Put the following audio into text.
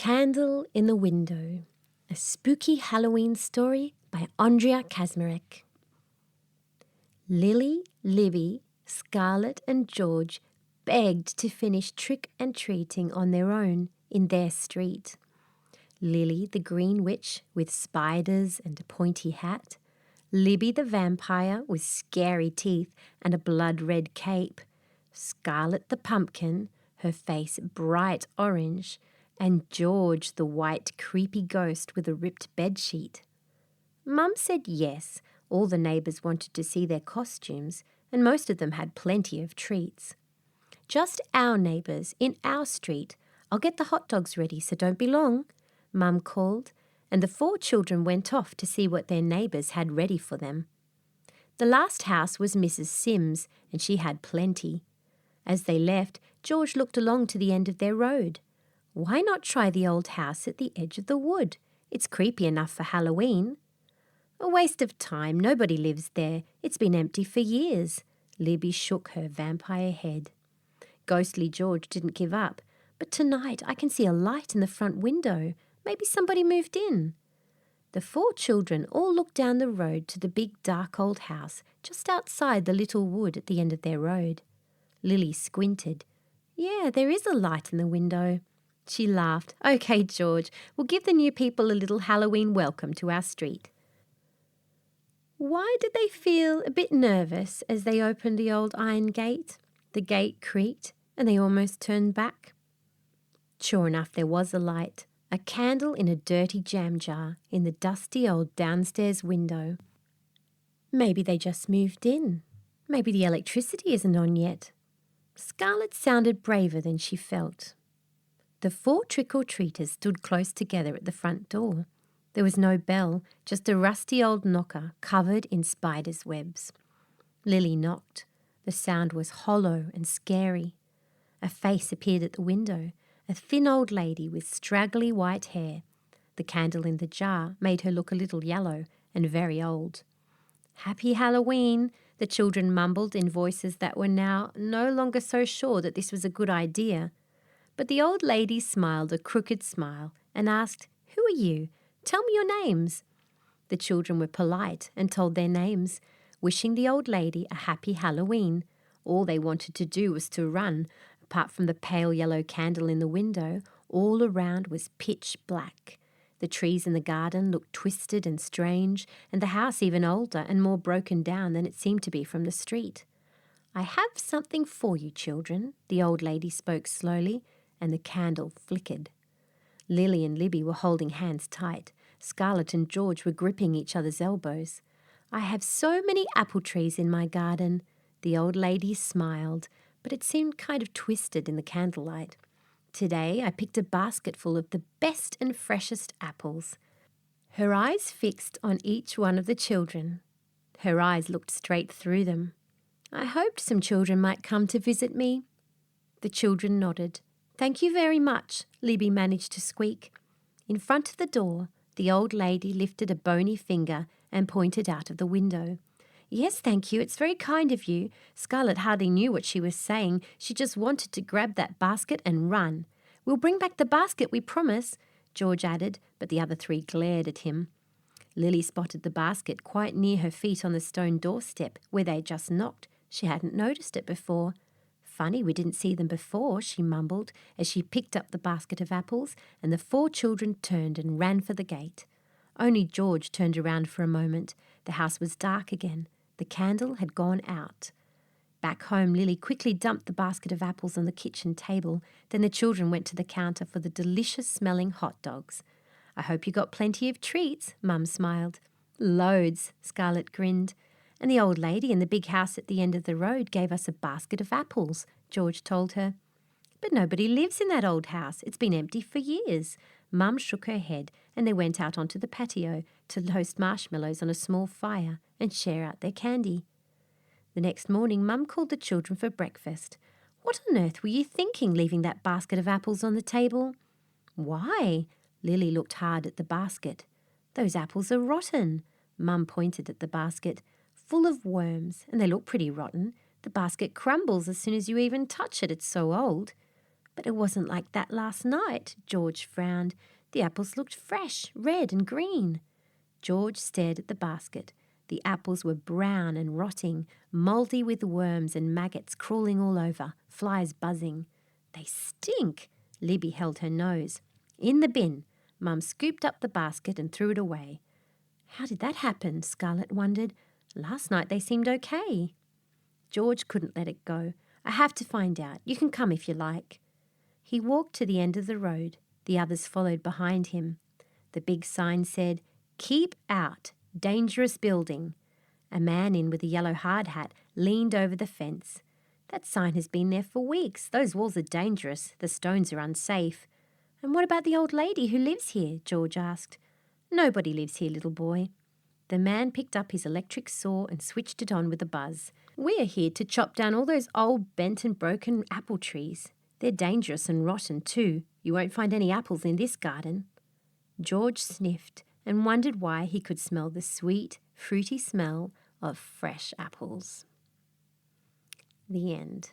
Candle in the Window, a spooky Halloween story by Andrea Kazmarek. Lily, Libby, Scarlett and George begged to finish trick-and-treating on their own in their street. Lily, the green witch with spiders and a pointy hat. Libby, the vampire with scary teeth and a blood-red cape. Scarlett, the pumpkin, her face bright orange. And George, the white, creepy ghost with a ripped bedsheet. Mum said yes. All the neighbours wanted to see their costumes, and most of them had plenty of treats. Just our neighbours, in our street. I'll get the hot dogs ready, so don't be long, Mum called, and the 4 children went off to see what their neighbours had ready for them. The last house was Mrs. Sims, and she had plenty. As they left, George looked along to the end of their road. Why not try the old house at the edge of the wood? It's creepy enough for Halloween. A waste of time. Nobody lives there. It's been empty for years. Libby shook her vampire head. Ghostly George didn't give up. But tonight I can see a light in the front window. Maybe somebody moved in. The 4 children all looked down the road to the big dark old house just outside the little wood at the end of their road. Lily squinted. Yeah, there is a light in the window. She laughed. Okay, George, we'll give the new people a little Halloween welcome to our street. Why did they feel a bit nervous as they opened the old iron gate? The gate creaked and they almost turned back. Sure enough, there was a light, a candle in a dirty jam jar in the dusty old downstairs window. Maybe they just moved in. Maybe the electricity isn't on yet. Scarlett sounded braver than she felt. The 4 trick-or-treaters stood close together at the front door. There was no bell, just a rusty old knocker covered in spiders' webs. Lily knocked. The sound was hollow and scary. A face appeared at the window, a thin old lady with straggly white hair. The candle in the jar made her look a little yellow and very old. Happy Halloween, the children mumbled in voices that were now no longer so sure that this was a good idea. But the old lady smiled a crooked smile and asked, "Who are you? Tell me your names." The children were polite and told their names, wishing the old lady a happy Halloween. All they wanted to do was to run. Apart from the pale yellow candle in the window, all around was pitch black. The trees in the garden looked twisted and strange, and the house even older and more broken down than it seemed to be from the street. "I have something for you, children," the old lady spoke slowly, and the candle flickered. Lily and Libby were holding hands tight. Scarlett and George were gripping each other's elbows. "I have so many apple trees in my garden." The old lady smiled, but it seemed kind of twisted in the candlelight. "Today I picked a basket full of the best and freshest apples." Her eyes fixed on each one of the children. Her eyes looked straight through them. "I hoped some children might come to visit me." The children nodded. "Thank you very much," Libby managed to squeak. In front of the door, the old lady lifted a bony finger and pointed out of the window. "Yes, thank you. It's very kind of you." Scarlett hardly knew what she was saying. She just wanted to grab that basket and run. "We'll bring back the basket, we promise," George added, but the other 3 glared at him. Lily spotted the basket quite near her feet on the stone doorstep where they had just knocked. She hadn't noticed it before. "Funny we didn't see them before," she mumbled as she picked up the basket of apples, and the 4 children turned and ran for the gate. Only George turned around for a moment. The house was dark again. The candle had gone out. Back home, Lily quickly dumped the basket of apples on the kitchen table. Then the children went to the counter for the delicious-smelling hot dogs. "I hope you got plenty of treats," Mum smiled. "Loads," Scarlett grinned. "And the old lady in the big house at the end of the road gave us a basket of apples," George told her. "But nobody lives in that old house. It's been empty for years." Mum shook her head, and they went out onto the patio to toast marshmallows on a small fire and share out their candy. The next morning, Mum called the children for breakfast. "What on earth were you thinking, leaving that basket of apples on the table?" "Why?" Lily looked hard at the basket. "Those apples are rotten." Mum pointed at the basket. "Full of worms, and they look pretty rotten. The basket crumbles as soon as you even touch it. It's so old." But it wasn't like that last night, George frowned. The apples looked fresh, red and green. George stared at the basket. The apples were brown and rotting, mouldy with worms and maggots crawling all over, flies buzzing. They stink. Libby held her nose. In the bin. Mum scooped up the basket and threw it away. How did that happen? Scarlett wondered. Last night they seemed okay. George couldn't let it go. I have to find out. You can come if you like. He walked to the end of the road. The others followed behind him. The big sign said, "Keep out. Dangerous building." A man in with a yellow hard hat leaned over the fence. That sign has been there for weeks. Those walls are dangerous. The stones are unsafe. And what about the old lady who lives here? George asked. Nobody lives here, little boy. The man picked up his electric saw and switched it on with a buzz. We're here to chop down all those old, bent and broken apple trees. They're dangerous and rotten too. You won't find any apples in this garden. George sniffed and wondered why he could smell the sweet, fruity smell of fresh apples. The end.